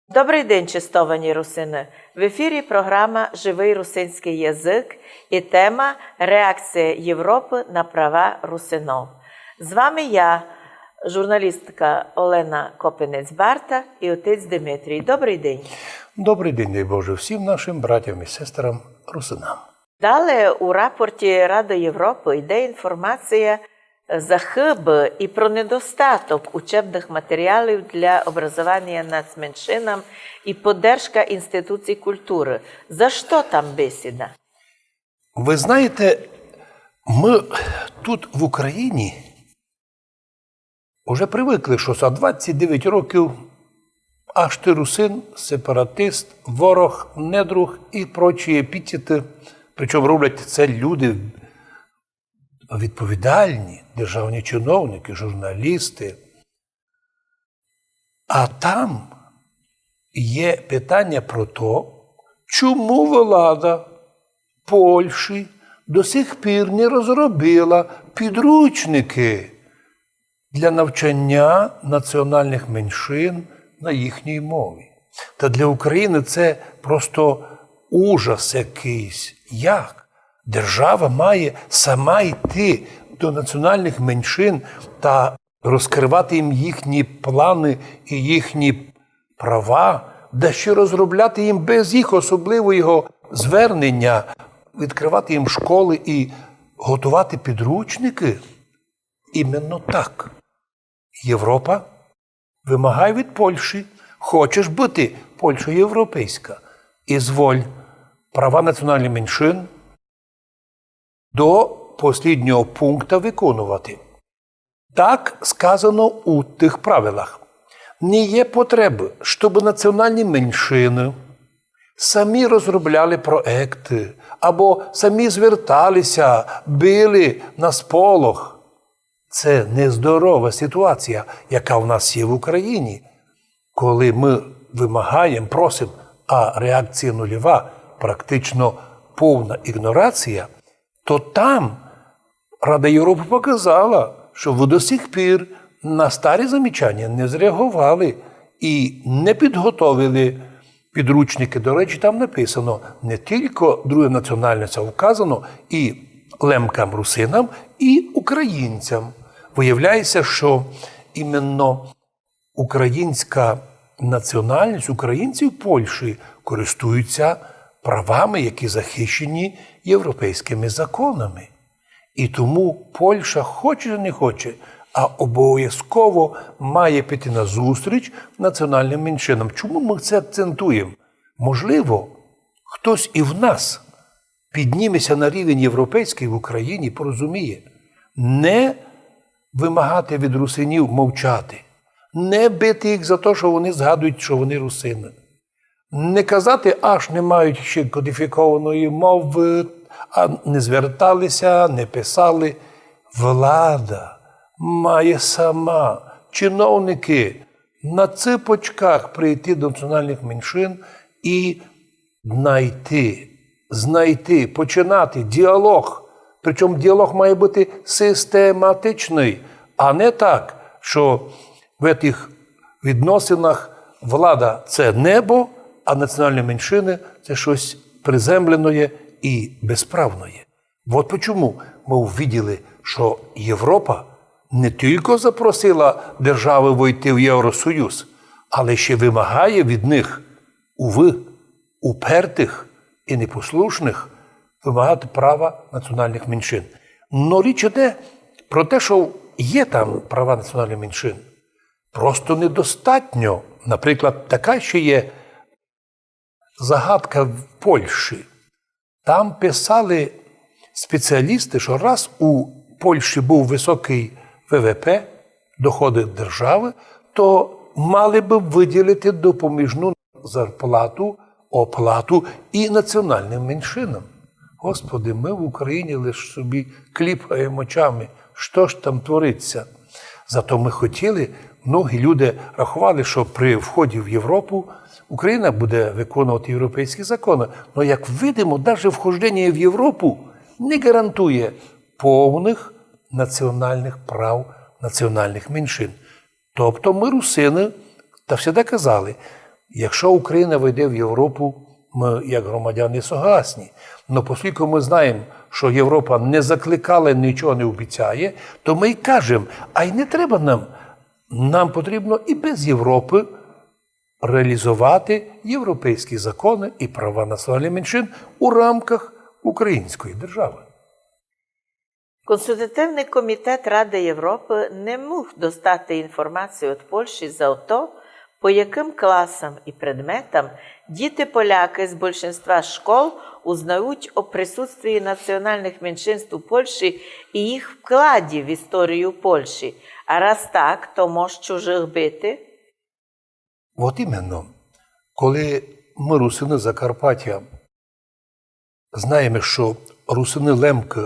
Добрий день, чистовані русини! В ефірі програма «Живий русинський язик» і тема «Реакція Європи на права русинов». З вами я, журналістка Олена Копинець-Барта і отець Дмитрій. Добрий день! Добрий день, дай Боже, всім нашим братям і сестрам русинам. Далі у рапорті Ради Європи йде інформація за хиби і про недостаток учебних матеріалів для образування нацменшинам і поддержка інституцій культури. За що там бесіда? Ви знаєте, ми тут в Україні вже привикли, що за 29 років аж ти русин, сепаратист, ворог, недруг і прочі епітети. Причому роблять це люди відповідальні, державні чиновники, журналісти. А там є питання про те, чому влада Польщі до сих пір не розробила підручники для навчання національних меншин на їхній мові. Та для України це просто ужас якийсь. Як? Держава має сама йти до національних меншин та розкривати їм їхні плани і їхні права, да ще розробляти їм без їх особливого звернення, відкривати їм школи і готувати підручники. Іменно так. Європа вимагає від Польщі, хочеш бути Польща європейська, ізволь права національних меншин до останнього пункту виконувати. Так сказано у тих правилах. Не є потреби, щоб національні меншини самі розробляли проекти, або самі зверталися, били на сполох. Це нездорова ситуація, яка в нас є в Україні. Коли ми вимагаємо, просимо, а реакція нульова, практично повна ігнорація, то там Рада Європи показала, що ви до сих пір на старі замічання не зреагували і не підготовили підручники. До речі, там написано не тільки друге національності, вказано і лемкам, русинам, і українцям. Виявляється, що іменно українська національність, українці в Польщі користуються правами, які захищені європейськими законами. І тому Польща хоче чи не хоче, а обов'язково має піти на зустріч національним меншинам. Чому ми це акцентуємо? Можливо, хтось і в нас підніметься на рівень європейський в Україні, порозуміє, не вимагати від русинів мовчати, не бити їх за те, що вони згадують, що вони русини. Не казати, аж не мають ще кодифікованої мови, а не зверталися, не писали. Влада має сама, чиновники на ципочках прийти до національних меншин і знайти, починати діалог. Причому діалог має бути систематичний, а не так, що в цих відносинах влада – це небо, а національні меншини – це щось приземлене і безправне. От чому ми увиділи, що Європа не тільки запросила держави войти в Євросоюз, але ще вимагає від них, упертих і непослушних, вимагати права національних меншин. Но річ іде про те, що є там права національних меншин. Просто недостатньо. Наприклад, така ще є загадка в Польщі. Там писали спеціалісти, що раз у Польщі був високий ВВП, доходи держави, то мали б виділити допоміжну зарплату, оплату і національним меншинам. Господи, ми в Україні лише собі кліпаємо очами, що ж там твориться. Зато ми хотіли, многі люди рахували, що при вході в Європу Україна буде виконувати європейські закони. Але, як видимо, навіть вхождення в Європу не гарантує повних національних прав національних меншин. Тобто ми, русини, та завжди казали, Якщо Україна вийде в Європу, ми, як громадяни, согласні. Але оскільки ми знаємо, що Європа не закликала, нічого не обіцяє, то ми й кажемо, а й не треба нам. Нам потрібно і без Європи реалізувати європейські закони і права національних меншин у рамках української держави. Консультативний комітет Ради Європи не міг достати інформацію від Польщі за то, по яким класам і предметам діти-поляки з більшинства школ узнають о присутстві національних меншинств у Польщі і їх вкладі в історію Польщі. А раз так, то може чужих бити? От іменно, коли ми, русини Закарпаття, знаємо, що русини Лемки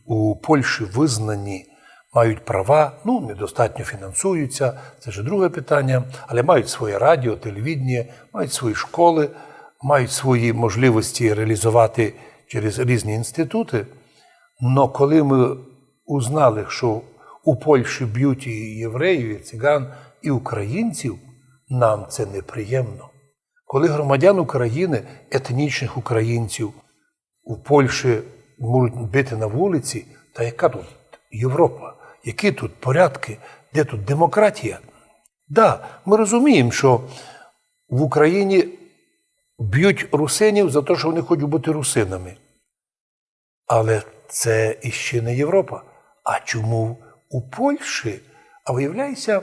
у Польщі визнані, мають права, недостатньо фінансуються, це ж друге питання, але мають своє радіо, телевідення, мають свої школи, мають свої можливості реалізувати через різні інститути. Но коли ми узнали, що у Польщі б'ють і євреїв, і циган, і українців, нам це неприємно. Коли громадян України, етнічних українців у Польщі можуть бити на вулиці, та яка тут Європа? Які тут порядки? Де тут демократія? Да, ми розуміємо, що в Україні б'ють русинів за те, що вони хочуть бути русинами. Але це іще не Європа. А чому у Польщі? А виявляється,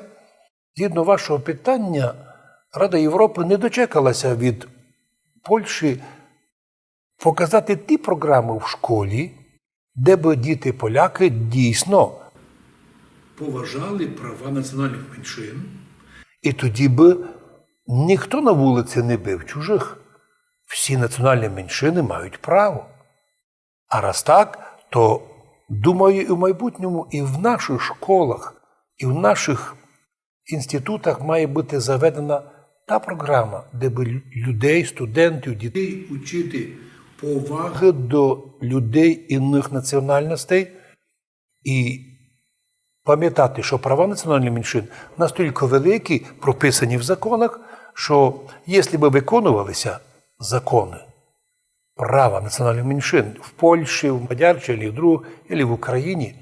згідно вашого питання, Рада Європи не дочекалася від Польщі показати ті програми в школі, де б діти-поляки дійсно поважали права національних меншин. І тоді б ніхто на вулиці не бив чужих. Всі національні меншини мають право. А раз так, то, думаю, і в майбутньому, і в наших школах, і в наших інститутах має бути заведена та програма, де б людей, студентів, дітей учити поваги до людей інних національностей і пам'ятати, що права національних меншин настільки великі, прописані в законах, що якщо б виконувалися закони права національних меншин в Польщі, в Мадярчині, або в Україні,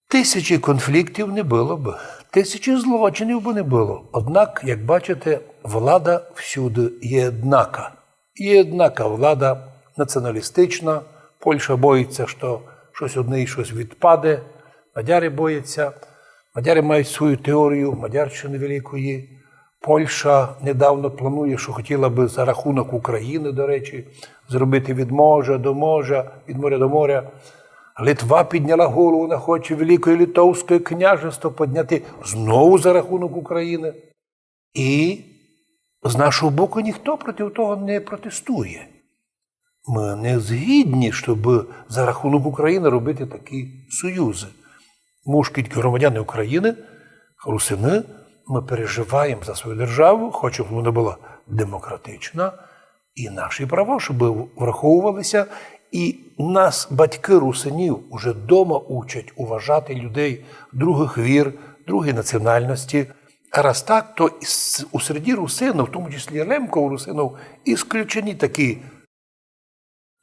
тисячі конфліктів не було б, тисячі злочинів би не було. Однак, як бачите, влада всюди є однака. Є однака влада націоналістична. Польща боїться, що щось одне і щось відпаде. Мадяри бояться. Мадяри мають свою теорію Мадярщини великої. Польща недавно планує, що хотіла би за рахунок України, до речі, зробити від моря до моря, від моря до моря. Литва підняла голову, вона хоче Великое Литовське княжество підняти знову за рахунок України. І з нашого боку ніхто проти того не протестує. Ми не згідні, щоб за рахунок України робити такі союзи. Ми ж тільки громадяни України, русини, ми переживаємо за свою державу, хочемо, щоб вона була демократична, і наші права, щоб враховувалися. І нас, батьки русинів, уже вдома учать уважати людей других вір, другої національності. А раз так, то у середі русинів, в тому числі лемкових русинів, ісключені такі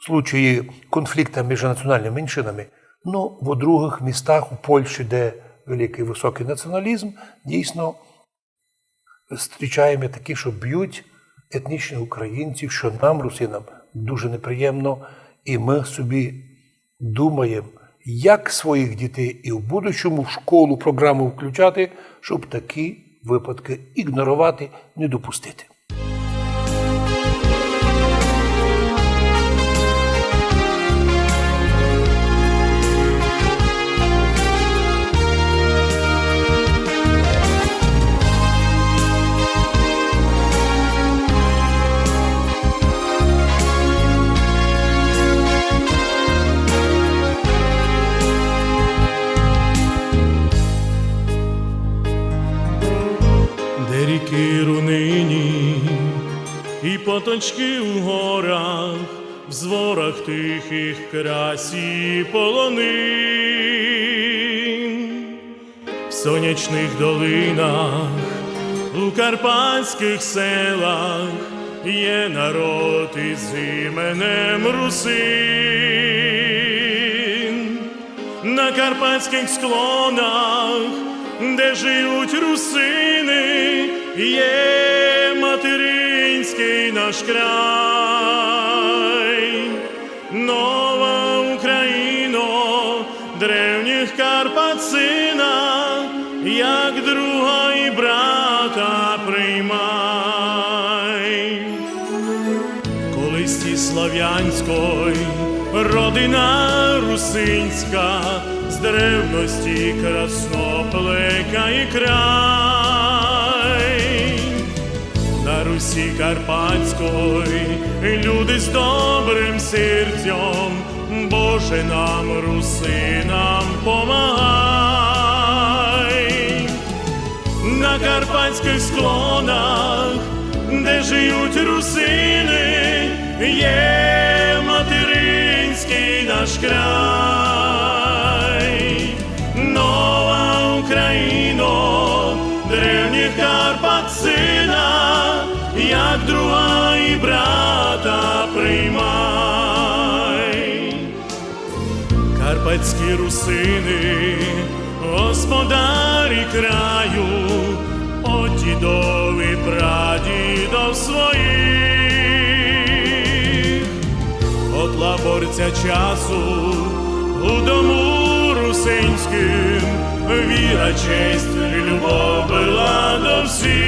случаї конфлікту між національними меншинами. Ну, в других містах, у Польщі, де великий високий націоналізм, дійсно зустрічаємо такі, що б'ють етнічних українців, що нам, русинам, дуже неприємно. І ми собі думаємо, як своїх дітей і в будущому в школу програму включати, щоб такі випадки ігнорувати, не допустити. Ріки рунині і поточки у горах, в зворах тихих красі полонин, в сонячних долинах У карпатських селах є народ із іменем Русин. На карпатських склонах, де живуть русини, є материнський наш край. Нова Україно, древніх Карпат сина, як друга і брата приймай. Колись слав'янської родина русинська, з древності красноплекає край. На Русі Карпатської люди з добрим серцем, Боже нам, русинам, помагай. На карпатських склонах, де живуть русини, є материнський наш край. Нова Україно, древніх Карпат сина, як друга і брата приймай. Карпатські русини, господарі краю, от дідов і прадідов своїх. От лаборця часу у дому русинським віра, честь, любов була до всіх.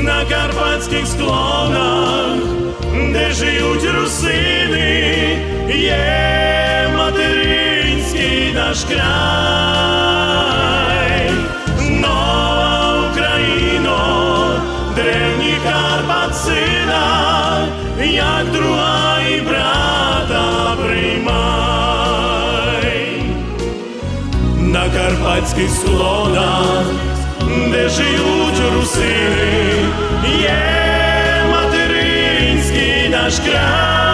На карпатських склонах, де живуть русини, є материнський наш край. Нова Україно, древніх Карпат сина, як друга і брата приймай. На карпатських склонах, де живуть русини, є материнський наш край.